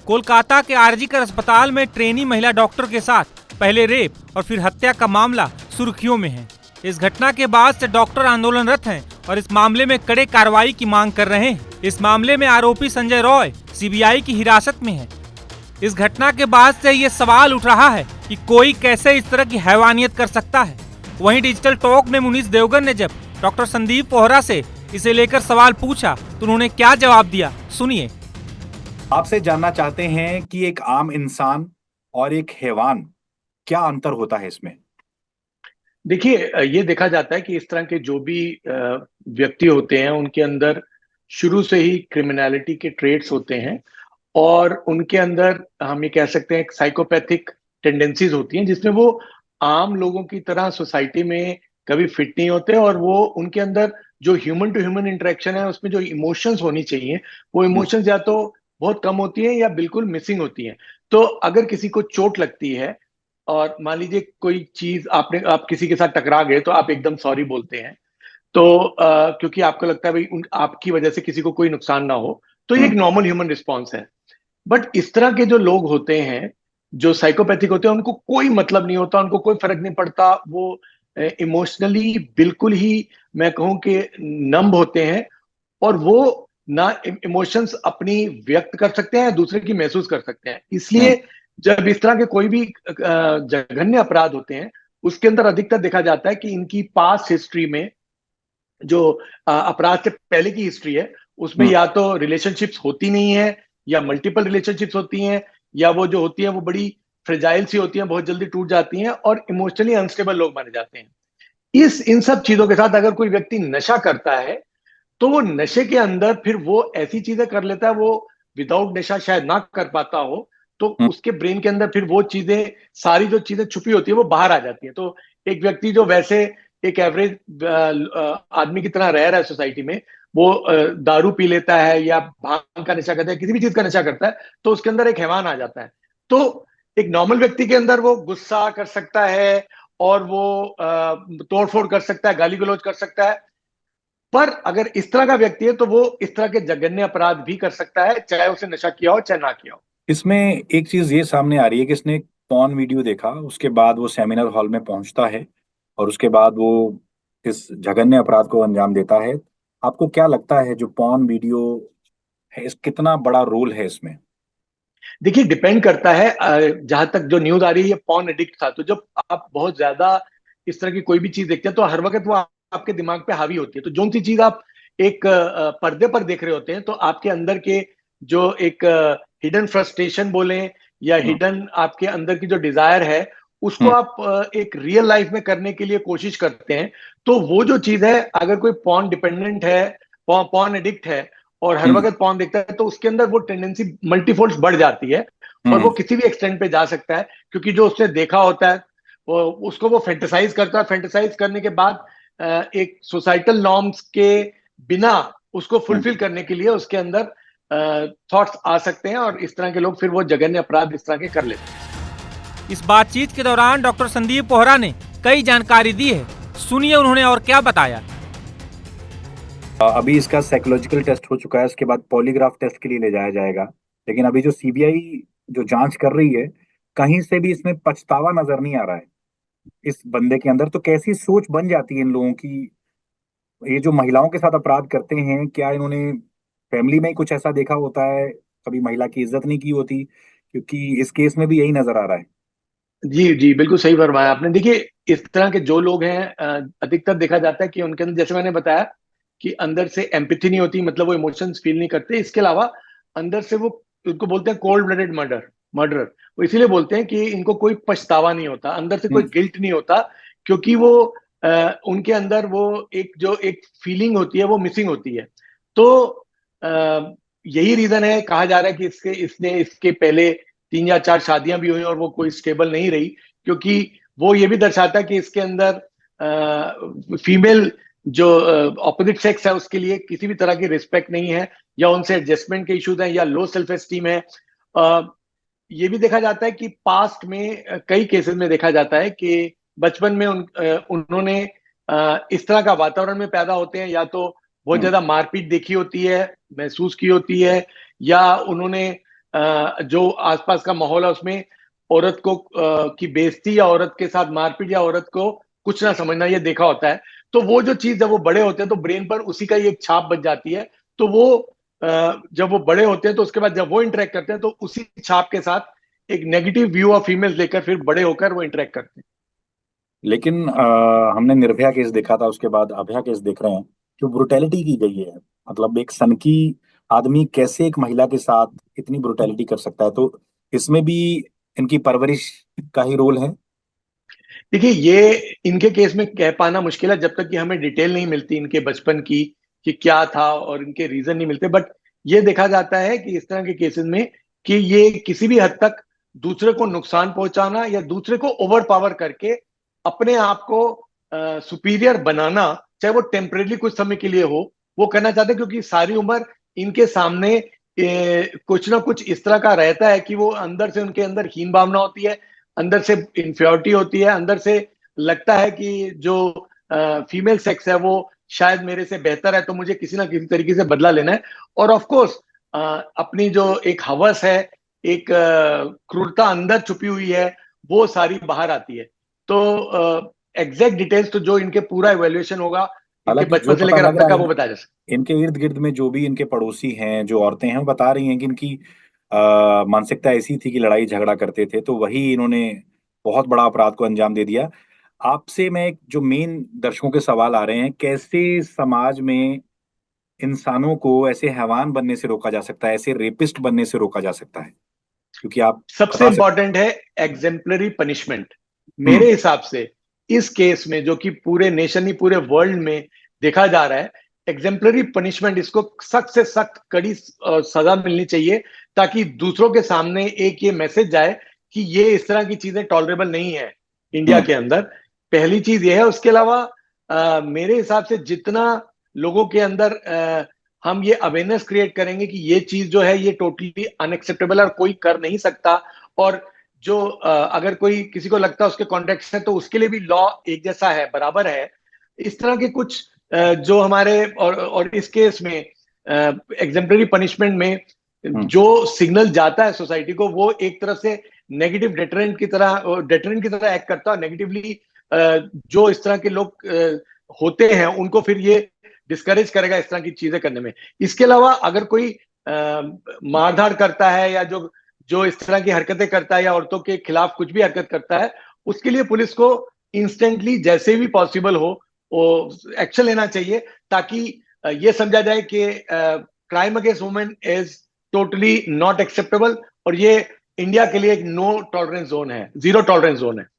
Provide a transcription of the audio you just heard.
कोलकाता के आरजीकर अस्पताल में ट्रेनी महिला डॉक्टर के साथ पहले रेप और फिर हत्या का मामला सुर्खियों में है। इस घटना के बाद से डॉक्टर आंदोलनरत हैं और इस मामले में कड़े कार्रवाई की मांग कर रहे हैं। इस मामले में आरोपी संजय रॉय सीबीआई की हिरासत में है। इस घटना के बाद से ये सवाल उठ रहा है कि कोई कैसे इस तरह की हैवानियत कर सकता है। वहीं डिजिटल टॉक में मुनीष देवगन ने जब डॉक्टर संदीप पोहरा से इसे लेकर सवाल पूछा तो उन्होंने क्या जवाब दिया, सुनिए। आपसे जानना चाहते हैं कि एक आम इंसान और एक हैवान, क्या अंतर होता है इसमें? देखिए, ये देखा जाता है कि इस तरह के जो भी व्यक्ति होते हैं उनके अंदर शुरू से ही क्रिमिनलिटी के ट्रेट्स होते हैं और उनके अंदर हम ये कह सकते हैं साइकोपैथिक टेंडेंसीज होती हैं, जिसमें वो आम लोगों की तरह सोसाइटी में कभी फिट नहीं होते और वो उनके अंदर जो ह्यूमन टू ह्यूमन इंटरेक्शन है उसमें जो इमोशंस होनी चाहिए वो इमोशंस या तो बहुत कम होती हैं या बिल्कुल मिसिंग होती हैं। तो अगर किसी को चोट लगती है और मान लीजिए कोई चीज आप किसी के साथ टकरा गए तो आप एकदम सॉरी बोलते हैं, तो क्योंकि आपको लगता है भाई आपकी वजह से किसी को कोई नुकसान ना हो, तो ये एक नॉर्मल ह्यूमन रिस्पॉन्स है। बट इस तरह के जो लोग होते हैं जो साइकोपैथिक होते हैं उनको कोई मतलब नहीं होता, उनको कोई फर्क नहीं पड़ता, वो इमोशनली बिल्कुल ही मैं कहूं कि नंब होते हैं और वो ना इमोशंस अपनी व्यक्त कर सकते हैं दूसरे की महसूस कर सकते हैं। इसलिए जब इस तरह के कोई भी जघन्य अपराध होते हैं उसके अंदर अधिकतर देखा जाता है कि इनकी पास्ट हिस्ट्री में जो अपराध से पहले की हिस्ट्री है उसमें या तो रिलेशनशिप्स होती नहीं है या मल्टीपल रिलेशनशिप्स होती हैं या वो जो होती है वो बड़ी फ्रेजाइल सी होती हैं, बहुत जल्दी टूट जाती हैं और इमोशनली अनस्टेबल लोग माने जाते हैं। इन सब चीजों के साथ अगर कोई व्यक्ति नशा करता है तो वो नशे के अंदर फिर वो ऐसी चीजें कर लेता है वो विदाउट नशा शायद ना कर पाता हो, तो उसके ब्रेन के अंदर फिर वो चीजें सारी जो चीजें छुपी होती है वो बाहर आ जाती है। तो एक व्यक्ति जो वैसे एक एवरेज आदमी की तरह रह रहा है सोसाइटी में, वो दारू पी लेता है या भांग का नशा करता है, किसी भी चीज का नशा करता है, तो उसके अंदर एक हैवान आ जाता है। तो एक नॉर्मल व्यक्ति के अंदर वो गुस्सा कर सकता है और वो तोड़फोड़ कर सकता है, गाली गलौज कर सकता है, पर अगर इस तरह का व्यक्ति है तो वो इस तरह के जघन्य अपराध भी कर सकता है, चाहे उसे नशा किया हो चाहे ना किया हो। इसमें एक चीज ये सामने आ रही है कि इसने पॉर्न वीडियो देखा, उसके बाद वो सेमिनार हॉल में पहुंचता है और उसके बाद वो इस जघन्य अपराध को अंजाम देता है। आपको क्या लगता है जो पॉर्न वीडियो है, इस कितना बड़ा रोल है इसमें? देखिए, डिपेंड करता है। जहां तक जो न्यूज आ रही है ये पॉर्न एडिक्ट था, तो जब आप बहुत ज्यादा इस तरह की कोई भी चीज देखते हैं तो हर वक्त वो आपके दिमाग पे हावी होती है। तो जो सी चीज आप एक पर्दे पर देख रहे होते हैं तो आपके अंदर के जो एक हिडन फ्रस्ट्रेशन बोले या हिडन आपके अंदर की जो डिजायर है उसको आप एक रियल लाइफ में करने के लिए कोशिश करते हैं। तो वो जो चीज है, अगर कोई पॉर्न डिपेंडेंट है, पॉर्न एडिक्ट है और हर वक्त पॉर्न देखता है, तो उसके अंदर वो टेंडेंसी मल्टीफोल्ड बढ़ जाती है और वो किसी भी एक्सटेंट पे जा सकता है, क्योंकि जो उसने देखा होता है वो उसको वो फेंटिसाइज करता है। फेंटिसाइज करने के बाद एक सोसाइटल नॉर्म्स के बिना उसको फुलफिल करने के लिए उसके अंदर थॉट्स आ सकते हैं और इस तरह के लोग फिर वो जघन्य अपराध इस तरह के कर लेते हैं। इस बातचीत के दौरान डॉक्टर संदीप पोहरा ने कई जानकारी दी है, सुनिए उन्होंने और क्या बताया। अभी इसका साइकोलॉजिकल टेस्ट हो चुका है, इसके बाद पॉलीग्राफ टेस्ट के लिए ले जाया जाएगा। लेकिन अभी जो सीबीआई जो जांच कर रही है, कहीं से भी इसमें पछतावा नजर नहीं आ रहा है इस बंदे के अंदर। तो कैसी सोच बन जाती है इन लोगों की? ये जो महिलाओं के साथ अपराध करते हैं, क्या इन्होंने फैमिली में ही कुछ ऐसा देखा होता है, कभी महिला की इज्जत नहीं की होती? क्योंकि इस केस में भी यही नजर आ रहा है। जी जी, बिल्कुल सही फरमाया आपने। देखिए, इस तरह के जो लोग हैं अधिकतर देखा जाता है कि उनके अंदर, जैसे मैंने बताया, कि अंदर से एम्पैथी नहीं होती, मतलब वो इमोशंस फील नहीं करते। इसके अलावा अंदर से वो, उनको बोलते हैं कोल्ड ब्लडेड मर्डरर। वो इसीलिए बोलते हैं कि इनको कोई पछतावा नहीं होता, अंदर से कोई गिल्ट नहीं होता, क्योंकि वो उनके अंदर वो एक फीलिंग होती है वो मिसिंग होती है। तो यही रीजन है, कहा जा रहा है कि इसके पहले 3 या 4 शादियां भी हुई और वो कोई स्टेबल नहीं रही, क्योंकि वो ये भी दर्शाता है कि इसके अंदर फीमेल जो ऑपोजिट सेक्स है उसके लिए किसी भी तरह की रिस्पेक्ट नहीं है, या उनसे एडजस्टमेंट के इश्यूज हैं, या लो सेल्फ एस्टीम है। ये भी देखा जाता है कि पास्ट में कई केसेस में देखा जाता है कि बचपन में उन्होंने इस तरह का वातावरण में पैदा होते हैं, या तो बहुत ज्यादा मारपीट देखी होती है, महसूस की होती है, या उन्होंने जो आसपास का माहौल है उसमें औरत को की बेइज्जती या औरत के साथ मारपीट या औरत को कुछ ना समझना, ये देखा होता है। तो वो जो चीज जब वो बड़े होते हैं तो ब्रेन पर उसी का ही एक छाप बच जाती है। तो वो जब वो बड़े होते हैं तो उसके बाद जब वो इंटरेक्ट करते हैं तो उसी छाप के साथ एक नेगेटिव व्यू ऑफ फीमेल्स लेकर फिर बड़े होकर वो इंटरेक्ट करते हैं। लेकिन हमने निर्भया केस देखा था, उसके बाद अभया केस देख रहे हैं, जो ब्रुटेलिटी की गई है। मतलब एक सनकी आदमी कैसे एक महिला के साथ इतनी ब्रुटेलिटी कर सकता है, तो इसमें भी इनकी परवरिश का ही रोल है। देखिए, ये इनके केस में कह पाना मुश्किल है जब तक कि हमें डिटेल नहीं मिलती इनके बचपन की, कि क्या था, और इनके रीजन नहीं मिलते। बट ये देखा जाता है कि इस तरह के केसेस में कि ये किसी भी हद तक दूसरे को नुकसान पहुंचाना या दूसरे को ओवर पावर करके अपने आप को सुपीरियर बनाना, चाहे वो टेम्परेली कुछ समय के लिए हो, वो करना चाहते हैं। क्योंकि सारी उम्र इनके सामने कुछ ना कुछ इस तरह का रहता है कि वो अंदर से, उनके अंदर हीन भावना होती है, अंदर से इंफ्योरिटी होती है, अंदर से लगता है कि जो फीमेल सेक्स है वो शायद मेरे से बेहतर है, तो मुझे किसी ना किसी तरीके से बदला लेना है। और ऑफ कोर्स अपनी जो एक हवस है, एक क्रूरता अंदर छुपी हुई है, वो सारी बाहर आती है। तो एग्जैक्ट डिटेल्स तो जो इनके पूरा इवेल्युएशन होगा इनके हालांकि जो बचपन से पता लेकर अब लग तक रहा का, है, वो बताया जा सकता इनके इर्द गिर्द में जो भी इनके पड़ोसी हैं, जो औरतें हैं, वो बता रही हैं कि इनकी मानसिकता ऐसी थी कि लड़ाई झगड़ा करते थे, तो वही इन्होंने बहुत बड़ा अपराध को अंजाम दे दिया। आपसे मैं जो मेन दर्शकों के सवाल आ रहे हैं, कैसे समाज में इंसानों को ऐसे हैवान बनने से रोका जा सकता है, ऐसे रेपिस्ट बनने से रोका जा सकता है, क्योंकि आप सबसे बता सकते। इंपॉर्टेंट है एग्जेम्पलरी पनिशमेंट। हम्म। मेरे हिसाब से इस केस में, जो कि पूरे नेशन ही, पूरे वर्ल्ड में देखा जा रहा है, एग्जेम्पलरी पनिशमेंट, इसको सख्त से सख्त कड़ी सजा मिलनी चाहिए, ताकि दूसरों के सामने एक ये मैसेज जाए कि ये इस तरह की चीजें टॉलरेबल नहीं है इंडिया हम्म। के अंदर। पहली चीज ये है। उसके अलावा मेरे हिसाब से जितना लोगों के अंदर हम ये अवेयरनेस क्रिएट करेंगे कि ये चीज जो है ये टोटली अनएक्सेप्टेबल है और कोई कर नहीं सकता, और जो अगर कोई किसी को लगता है उसके कॉन्टेक्स्ट है तो उसके लिए भी लॉ एक जैसा है, बराबर है, इस तरह के कुछ जो हमारे, और इस केस में एग्जेम्पलरी पनिशमेंट में हम्म। जो सिग्नल जाता है सोसाइटी को, वो एक तरफ से नेगेटिव डेटरेंट की तरह एक्ट करता है। नेगेटिवली जो इस तरह के लोग होते हैं उनको फिर ये डिस्करेज करेगा इस तरह की चीजें करने में। इसके अलावा अगर कोई मारधाड़ करता है या जो जो इस तरह की हरकतें करता है या औरतों के खिलाफ कुछ भी हरकत करता है, उसके लिए पुलिस को इंस्टेंटली जैसे भी पॉसिबल हो वो एक्शन लेना चाहिए, ताकि ये समझा जाए कि crime against women is totally not acceptable, और ये इंडिया के लिए एक नो टॉलरेंस जोन है, जीरो टॉलरेंस जोन है।